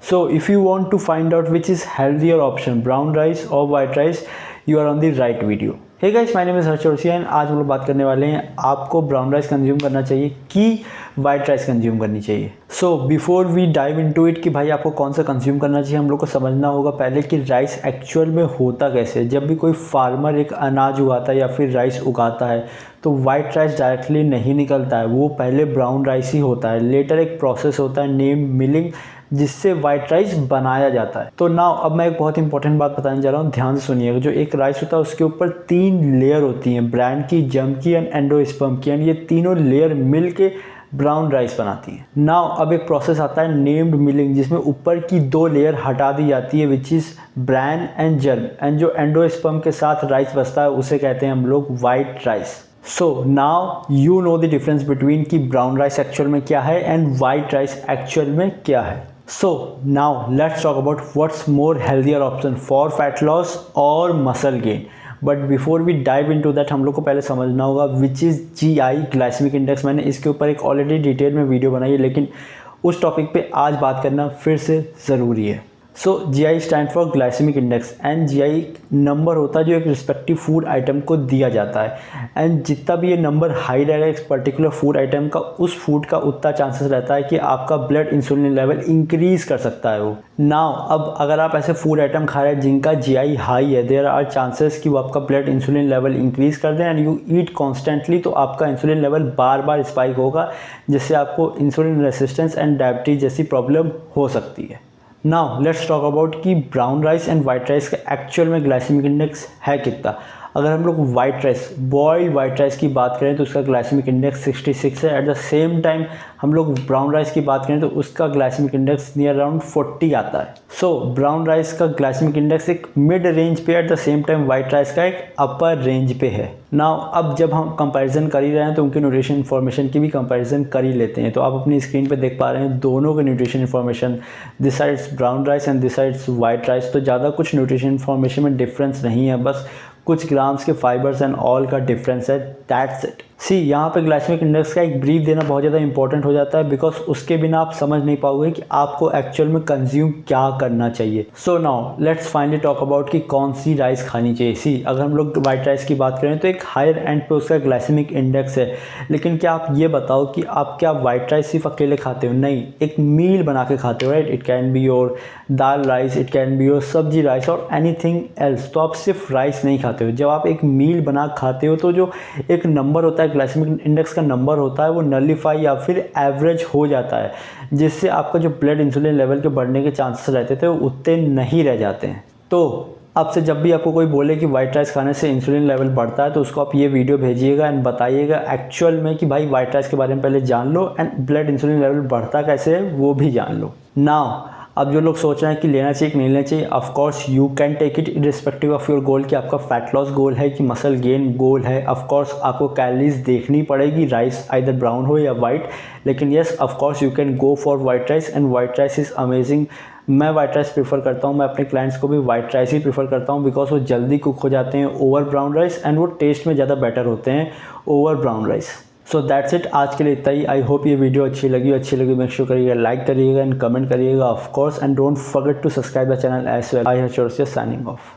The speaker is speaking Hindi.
So if you want to find out which is healthier option, brown rice or white rice, you are on the right video. Hey guys, my name is Harsh Chaurasia and आज हम लोग बात करने वाले हैं आपको ब्राउन राइस कंज्यूम करना चाहिए कि वाइट राइस कंज्यूम करनी चाहिए। So before we dive into it कि भाई आपको कौन सा कंज्यूम करना चाहिए, हम लोग को समझना होगा पहले कि राइस एक्चुअल में होता कैसे है। जब भी कोई फार्मर एक अनाज उगाता है या फिर राइस उगाता है तो वाइट राइस डायरेक्टली नहीं निकलता है, वो पहले ब्राउन राइस ही होता है। लेटर एक प्रोसेस होता है नेम मिलिंग जिससे वाइट राइस बनाया जाता है। तो नाउ अब मैं एक बहुत इंपॉर्टेंट बात बताने जा रहा हूँ, ध्यान से सुनिएगा। जो एक राइस होता है उसके ऊपर 3 लेयर होती हैं, ब्रैंड की, जम की एंड एंडोस्पर्म की, एंड ये तीनों लेयर मिल के ब्राउन राइस बनाती है। नाउ अब एक प्रोसेस आता है नेम्ड मिलिंग जिसमें ऊपर की 2 लेयर हटा दी जाती है which is bran and germ, and जो एंडोस्पर्म के साथ राइस बचता है उसे कहते हैं हम लोग white rice. So now you know the difference between कि ब्राउन राइस एक्चुअल में क्या है एंड वाइट राइस एक्चुअल में क्या है। So now let's talk about what's more healthier option for fat loss or muscle gain. But before we dive into that हम लोग को पहले समझना होगा which is GI glycaemic index. मैंने इसके ऊपर एक ऑलरेडी डिटेल में वीडियो बनाई है, लेकिन उस टॉपिक पे आज बात करना फिर से ज़रूरी है। So GI stand for glycaemic index and GI number होता है जो एक रिस्पेक्टिव फूड आइटम को दिया जाता है, एंड जितना भी ये नंबर हाई रहेगा एक पर्टिकुलर फूड आइटम का, उस फूड का उतना चांसेस रहता है कि आपका ब्लड इंसुलिन लेवल इंक्रीज कर सकता है वो। नाउ अब अगर आप ऐसे फूड आइटम खा रहे हैं जिनका GI हाई है, देयर आर चांसेस कि वो आपका ब्लड इंसुलिन लेवल इंक्रीज कर दें, एंड यू ईट कॉन्स्टेंटली तो आपका इंसुलिन लेवल बार बार स्पाइक होगा जिससे आपको इंसुलिन रेसिस्टेंस एंड डायबिटीज जैसी प्रॉब्लम हो सकती है। नाउ लेट्स टॉक अबाउट कि brown rice and white rice का एक्चुअल में ग्लाइसेमिक इंडेक्स है कितना। अगर हम लोग white rice, boiled white rice की बात करें तो उसका ग्लाइसेमिक इंडेक्स 66 है। एट द सेम टाइम हम लोग ब्राउन राइस की बात करें तो उसका ग्लाइसेमिक इंडेक्स नियर अराउंड 40 आता है। सो ब्राउन राइस का ग्लाइसेमिक इंडेक्स एक मिड रेंज पे, at the same time white rice का एक अपर रेंज पे है। नाउ अब जब हम कंपैरिजन कर ही रहे हैं तो उनके न्यूट्रिशन इन्फॉर्मेशन की भी कंपैरिजन कर ही लेते हैं। तो आप अपनी स्क्रीन पे देख पा रहे हैं दोनों के nutrition information, this sides brown rice and this sides white rice. तो ज़्यादा कुछ न्यूट्रिशन इन्फॉर्मेशन में डिफरेंस नहीं है, बस कुछ ग्राम्स के फाइबर्स एंड ऑल का डिफरेंस है, दैट्स इट। सी यहाँ पे ग्लाइसेमिक इंडेक्स का एक ब्रीफ देना बहुत ज़्यादा इंपॉर्टेंट हो जाता है, बिकॉज उसके बिना आप समझ नहीं पाओगे कि आपको एक्चुअल में कंज्यूम क्या करना चाहिए। So now let's finally talk about कि कौन सी राइस खानी चाहिए। सी अगर हम लोग वाइट राइस की बात करें तो एक हायर एंड पे उसका ग्लाइसेमिक इंडेक्स है, लेकिन क्या आप ये बताओ कि आप क्या वाइट राइस सिर्फ अकेले खाते हो? नहीं, एक मील बना के खाते हो, right. It can be your dal rice, it can be your सब्जी राइस और एनीथिंग एल्स। तो आप सिर्फ राइस नहीं खाते हो। जब आप एक मील बना खाते हो तो जो एक नंबर होता है, ग्लाइसेमिक इंडेक्स का नंबर होता है, वो नलिफाई या फिर एवरेज हो जाता है, जिससे आपका जो ब्लड इंसुलिन लेवल के बढ़ने के चांसेस रहते थे वो उतने नहीं रह जाते हैं। तो अब से जब भी आपको कोई बोले कि वाइट राइस खाने से इंसुलिन लेवल बढ़ता है तो उसको आप ये वीडियो भेजिएगा एंड बताइएगा एक्चुअल में कि भाई वाइट राइस के बारे में पहले जान लो एंड ब्लड इंसुलिन लेवल बढ़ता कैसे है वो भी जान लो। नाउ अब जो लोग सोच रहे हैं कि लेना चाहिए कि नहीं लेना चाहिए, of course you can take it irrespective of your goal, कि आपका फैट लॉस गोल है कि मसल गेन गोल है। ऑफ कोर्स आपको कैलोरीज देखनी पड़ेगी, राइस आइदर ब्राउन हो या वाइट, लेकिन yes of course you can go for white rice and white rice is amazing. मैं वाइट राइस प्रीफर करता हूँ, मैं अपने क्लाइंट्स को भी वाइट राइस ही प्रीफर करता हूँ, बिकॉज वो जल्दी कुक हो जाते हैं ओवर ब्राउन राइस एंड वो टेस्ट में ज़्यादा बेटर होते हैं over brown rice. So that's it, आज के लिए इतना ही। आई होप ये वीडियो अच्छी लगी मेक श्योर करिएगा लाइक करिएगा एंड कमेंट करिएगा of course, and don't forget to subscribe the channel as well. I Harsh Chaurasia signing of.